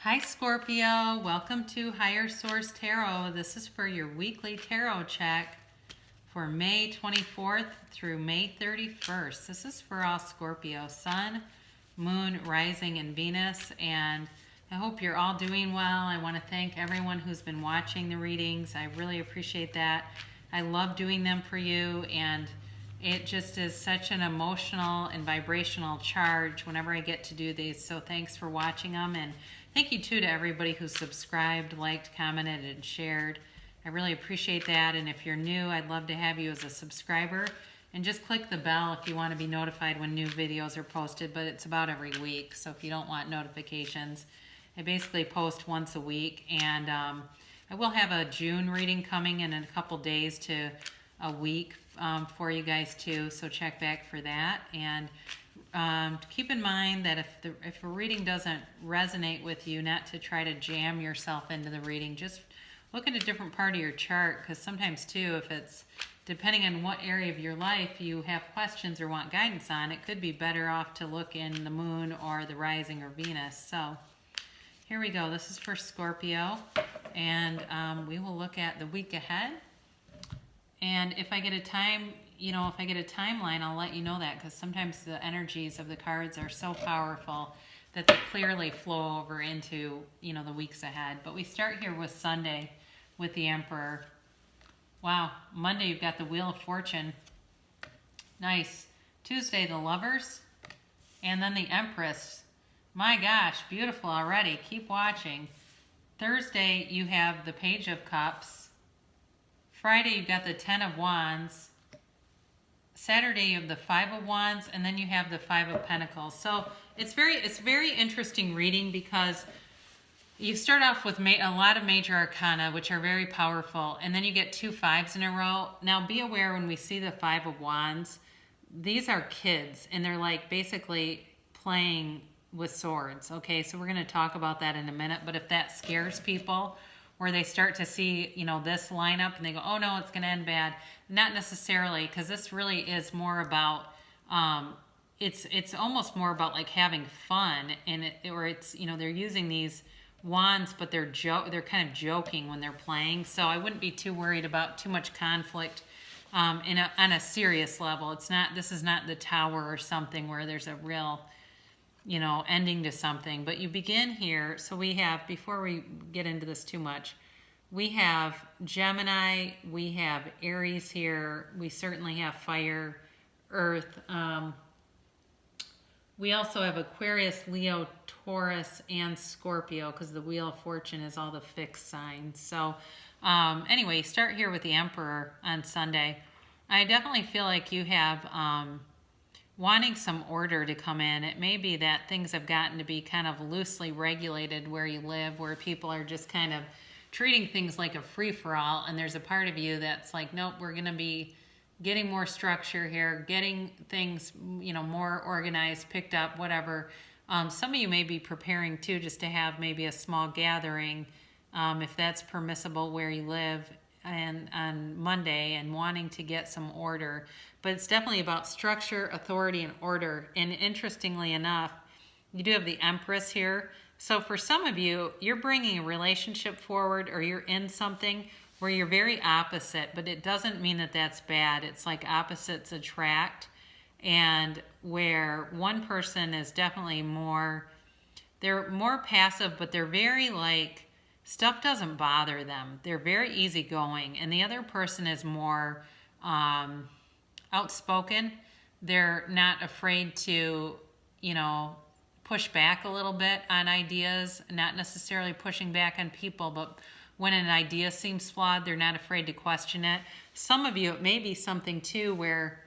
Hi Scorpio, welcome to Higher Source Tarot. This is for your weekly tarot check for May 24th through May 31st. This is for all Scorpio, Sun, Moon, Rising, and Venus, and I hope you're all doing well. I want to thank everyone who's been watching the readings. I really appreciate that. I love doing them for you, and it just is such an emotional and vibrational charge whenever I get to do these. So thanks for watching them, and thank you too to everybody who subscribed, liked, commented, and shared. I really appreciate that. And if you're new, I'd love to have you as a subscriber. And just click the bell if you want to be notified when new videos are posted, but it's about every week. So if you don't want notifications, I basically post once a week. And I will have a June reading coming in a couple days to a week for you guys too. So check back for that. And keep in mind that if a reading doesn't resonate with you, not to try to jam yourself into the reading. Just look at a different part of your chart, because sometimes too, if it's depending on what area of your life you have questions or want guidance on, it could be better off to look in the moon or the rising or Venus. So here we go. This is for Scorpio, and we will look at the week ahead. And if I get a time, if I get a timeline, I'll let you know that, because sometimes the energies of the cards are so powerful that they clearly flow over into, the weeks ahead. But we start here with Sunday with the Emperor. Wow. Monday, you've got the Wheel of Fortune. Nice. Tuesday, the Lovers. And then the Empress. My gosh, beautiful already. Keep watching. Thursday, you have the Page of Cups. Friday, you've got the Ten of Wands. Saturday, you have the Five of Wands, and then you have the Five of Pentacles. So it's very interesting reading, because you start off with a lot of major arcana, which are very powerful, and then you get two fives in a row. Now, be aware when we see the Five of Wands, these are kids, and they're like basically playing with swords. Okay, so we're going to talk about that in a minute, but if that scares people, where they start to see, this lineup and they go, oh no, it's going to end bad. Not necessarily, because this really is more about, it's almost more about like having fun, and it's, they're using these wands, but they're kind of joking when they're playing. So I wouldn't be too worried about too much conflict on a serious level. This is not the Tower or something where there's a real, ending to something. But you begin here. So we have, before we get into this too much, we have Gemini, we have Aries here, we certainly have fire, earth. We also have Aquarius, Leo, Taurus, and Scorpio, because the Wheel of Fortune is all the fixed signs. So anyway, start here with the Emperor on Sunday. I definitely feel like you have wanting some order to come in. It may be that things have gotten to be kind of loosely regulated where you live, where people are just kind of treating things like a free-for-all, and there's a part of you that's like, nope, we're going to be getting more structure here, getting things, more organized, picked up, whatever. Some of you may be preparing too, just to have maybe a small gathering, if that's permissible where you live, and on Monday, and wanting to get some order. But it's definitely about structure, authority, and order. And interestingly enough, you do have the Empress here. So for some of you, you're bringing a relationship forward, or you're in something where you're very opposite, but it doesn't mean that that's bad. It's like opposites attract, and where one person is definitely they're more passive, but they're very like, stuff doesn't bother them. They're very easygoing, and the other person is more outspoken. They're not afraid to, push back a little bit on ideas, not necessarily pushing back on people, but when an idea seems flawed, they're not afraid to question it. Some of you, it may be something too where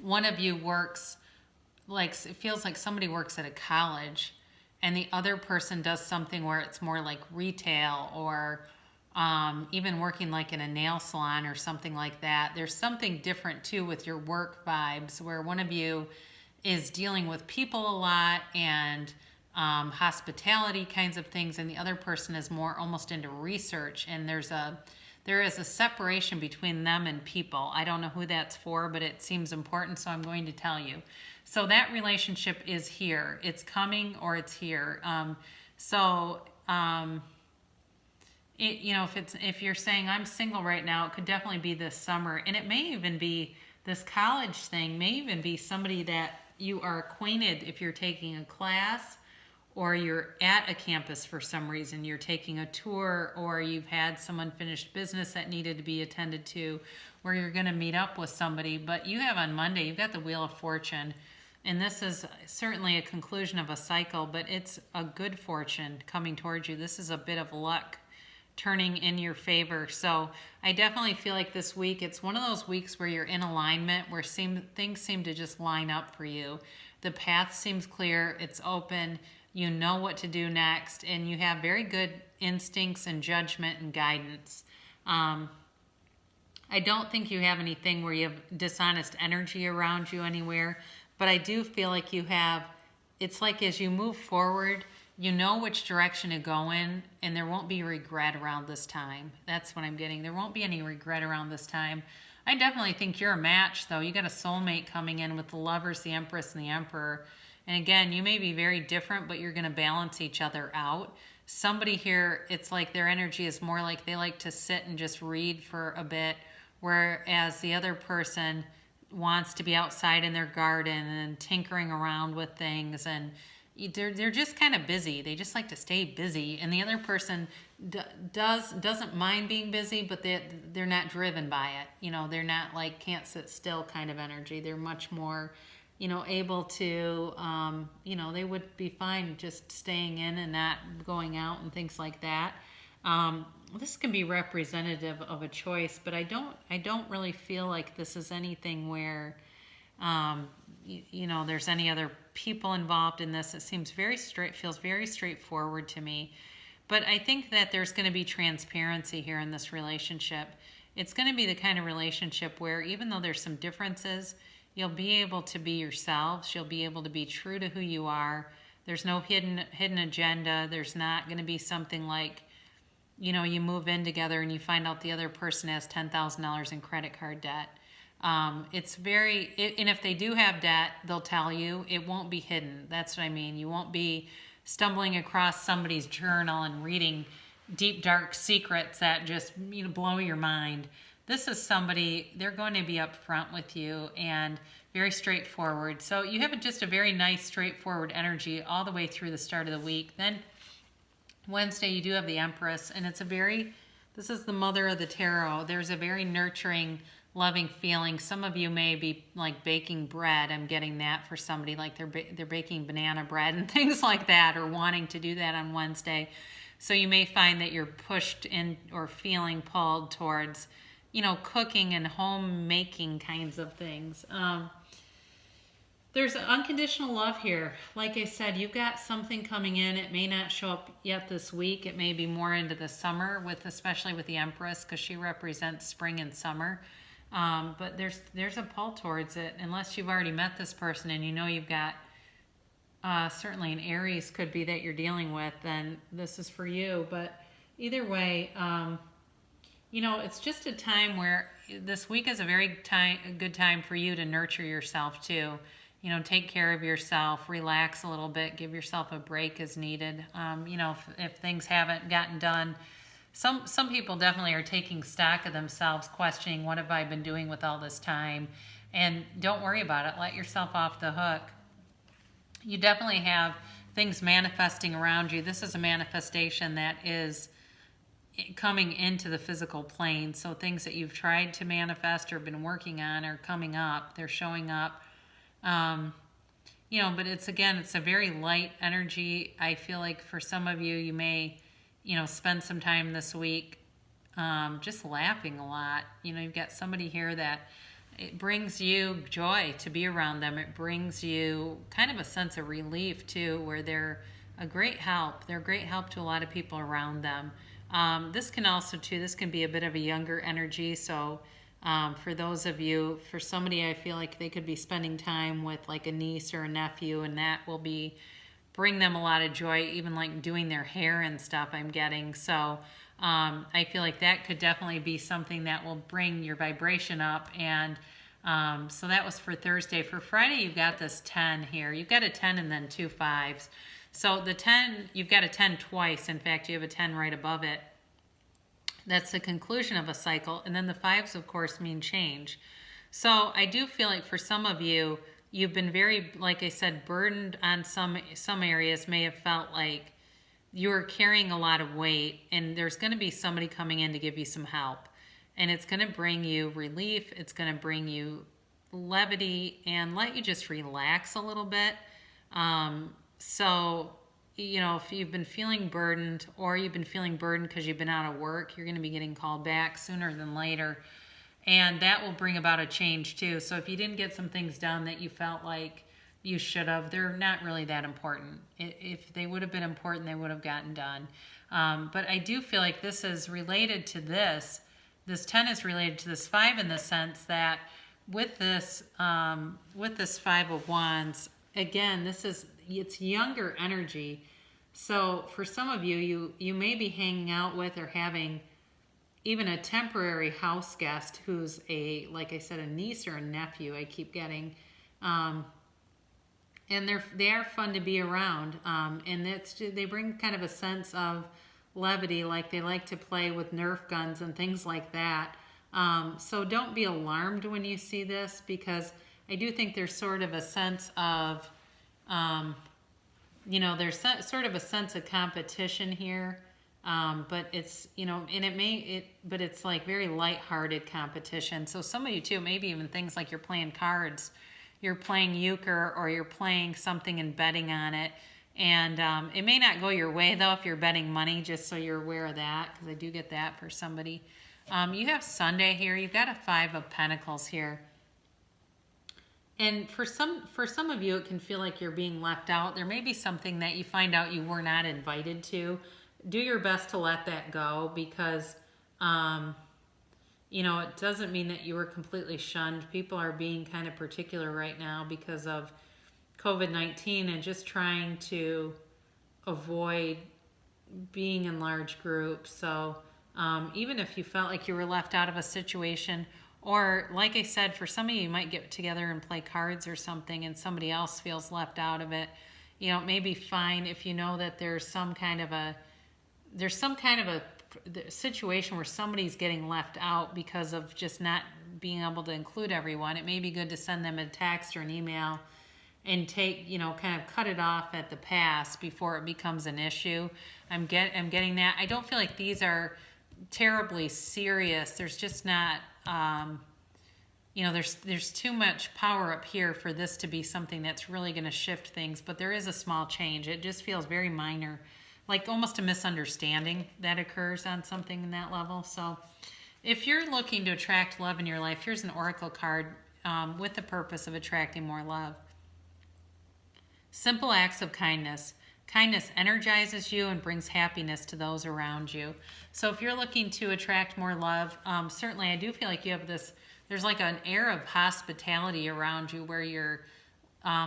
one of you works, like it feels like somebody works at a college, and the other person does something where it's more like retail, or even working like in a nail salon or something like that. There's something different too with your work vibes, where one of you is dealing with people a lot and hospitality kinds of things, and the other person is more almost into research, and there is a separation between them and people. I don't know who that's for, but it seems important, so I'm going to tell you. So that relationship is here. It's coming, or it's here. So, if you're saying I'm single right now, it could definitely be this summer, and it may even be this college thing. May even be somebody that you are acquainted if you're taking a class, or you're at a campus for some reason. You're taking a tour, or you've had some unfinished business that needed to be attended to, or you're going to meet up with somebody. But you have on Monday, you've got the Wheel of Fortune. And this is certainly a conclusion of a cycle, but it's a good fortune coming towards you. This is a bit of luck turning in your favor. So I definitely feel like this week, it's one of those weeks where you're in alignment, where things seem to just line up for you. The path seems clear, it's open, you know what to do next, and you have very good instincts and judgment and guidance. I don't think you have anything where you have dishonest energy around you anywhere, but I do feel like you have, it's like as you move forward, you know which direction to go in, and there won't be regret around this time. That's what I'm getting. There won't be any regret around this time. I definitely think you're a match, though. You got a soulmate coming in with the Lovers, the Empress, and the Emperor. And again, you may be very different, but you're going to balance each other out. Somebody here, it's like their energy is more like they like to sit and just read for a bit, whereas the other person wants to be outside in their garden and tinkering around with things, and they're just kind of busy. They just like to stay busy, and the other person doesn't mind being busy, but they're not driven by it. They're not like can't sit still kind of energy. They're much more able to, they would be fine just staying in and not going out and things like that. This can be representative of a choice, but I don't really feel like this is anything where, there's any other people involved in this. It seems feels very straightforward to me. But I think that there's going to be transparency here in this relationship. It's going to be the kind of relationship where even though there's some differences, you'll be able to be yourselves. You'll be able to be true to who you are. There's no hidden agenda. There's not going to be something like, you move in together and you find out the other person has $10,000 in credit card debt. And if they do have debt, they'll tell you. It won't be hidden. That's what I mean. You won't be stumbling across somebody's journal and reading deep, dark secrets that just blow your mind. This is somebody, they're going to be upfront with you and very straightforward. So you have just a very nice, straightforward energy all the way through the start of the week. Then Wednesday, you do have the Empress, and this is the mother of the tarot. There's a very nurturing, loving feeling. Some of you may be like baking bread. I'm getting that for somebody, like they're baking banana bread and things like that, or wanting to do that on Wednesday. So you may find that you're pushed in or feeling pulled towards, cooking and homemaking kinds of things. There's unconditional love here. Like I said, you've got something coming in. It may not show up yet this week. It may be more into the summer, especially with the Empress, because she represents spring and summer. But there's a pull towards it. Unless you've already met this person and you've got certainly an Aries could be that you're dealing with, then this is for you. But either way, it's just a time where this week is a good time for you to nurture yourself too. Take care of yourself, relax a little bit, give yourself a break as needed. If things haven't gotten done, some people definitely are taking stock of themselves, questioning what have I been doing with all this time, and don't worry about it. Let yourself off the hook. You definitely have things manifesting around you. This is a manifestation that is coming into the physical plane. So things that you've tried to manifest or been working on are coming up. They're showing up. But it's a very light energy. I feel like for some of you, you may, spend some time this week just laughing a lot. You've got somebody here that it brings you joy to be around them. It brings you kind of a sense of relief too, where they're a great help. They're a great help to a lot of people around them. This can be a bit of a younger energy. So for those of you, for somebody, I feel like they could be spending time with like a niece or a nephew, and that will bring them a lot of joy, even like doing their hair and stuff, I'm getting. So I feel like that could definitely be something that will bring your vibration up. And so that was for Thursday. For Friday, you've got this 10 here. You've got a 10 and then 2 5s. So the 10, you've got a 10 twice. In fact, you have a 10 right above it. That's the conclusion of a cycle. And then the 5s, of course, mean change. So I do feel like for some of you, you've been very, like I said, burdened on some areas. May have felt like you're carrying a lot of weight, and there's going to be somebody coming in to give you some help. And it's going to bring you relief. It's going to bring you levity and let you just relax a little bit. So, you know, if you've been feeling burdened, or you've been feeling burdened because you've been out of work, you're going to be getting called back sooner than later. And that will bring about a change too. So if you didn't get some things done that you felt like you should have, they're not really that important. If they would have been important, they would have gotten done. But I do feel like this is related to this. This 10 is related to this 5 in the sense that with this 5 of Wands, again, it's younger energy. So for some of you, you may be hanging out with or having even a temporary house guest who's like I said, a niece or a nephew. I keep getting, and they are fun to be around, and they bring kind of a sense of levity, like they like to play with Nerf guns and things like that. So don't be alarmed when you see this, because I do think there's sort of a sense of, there's sort of a sense of competition here. But it's, but it's like very lighthearted competition. So some of you too, maybe even things like you're playing cards, you're playing euchre, or you're playing something and betting on it. And it may not go your way though if you're betting money, just so you're aware of that, because I do get that for somebody. You have Sunday here. You've got a 5 of Pentacles here. And for some of you, it can feel like you're being left out. There may be something that you find out you were not invited to. Do your best to let that go, because, it doesn't mean that you were completely shunned. People are being kind of particular right now because of COVID-19 and just trying to avoid being in large groups. So even if you felt like you were left out of a situation, or like I said, for some of you, you might get together and play cards or something and somebody else feels left out of it, it may be fine if you know that there's some kind of a situation where somebody's getting left out because of just not being able to include everyone. It may be good to send them a text or an email and take, kind of cut it off at the pass before it becomes an issue. I'm getting that. I don't feel like these are terribly serious. There's just not, there's too much power up here for this to be something that's really going to shift things, but there is a small change. It just feels very minor, like almost a misunderstanding that occurs on something in that level. So if you're looking to attract love in your life, here's an oracle card with the purpose of attracting more love. Simple acts of kindness. Kindness energizes you and brings happiness to those around you. So if you're looking to attract more love, certainly I do feel like you have this, there's like an air of hospitality around you where you're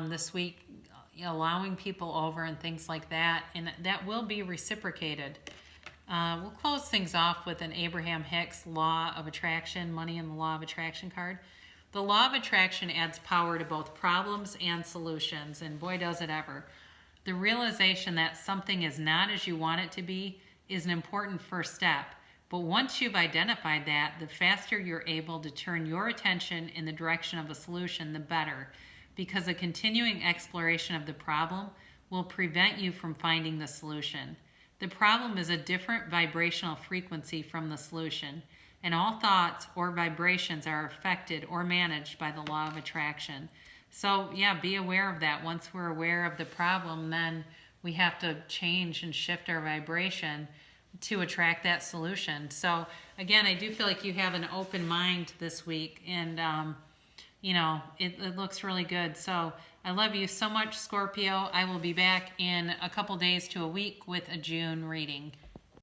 this week allowing people over and things like that, and that will be reciprocated. We'll close things off with an Abraham Hicks Law of Attraction, Money and the Law of Attraction card. The Law of Attraction adds power to both problems and solutions, and boy does it ever. The realization that something is not as you want it to be is an important first step. But once you've identified that, the faster you're able to turn your attention in the direction of a solution, the better, because a continuing exploration of the problem will prevent you from finding the solution. The problem is a different vibrational frequency from the solution, and all thoughts or vibrations are affected or managed by the law of attraction. So yeah, be aware of that. Once we're aware of the problem, then we have to change and shift our vibration to attract that solution. So again, I do feel like you have an open mind this week, and it looks really good. So I love you so much, Scorpio. I will be back in a couple days to a week with a June reading.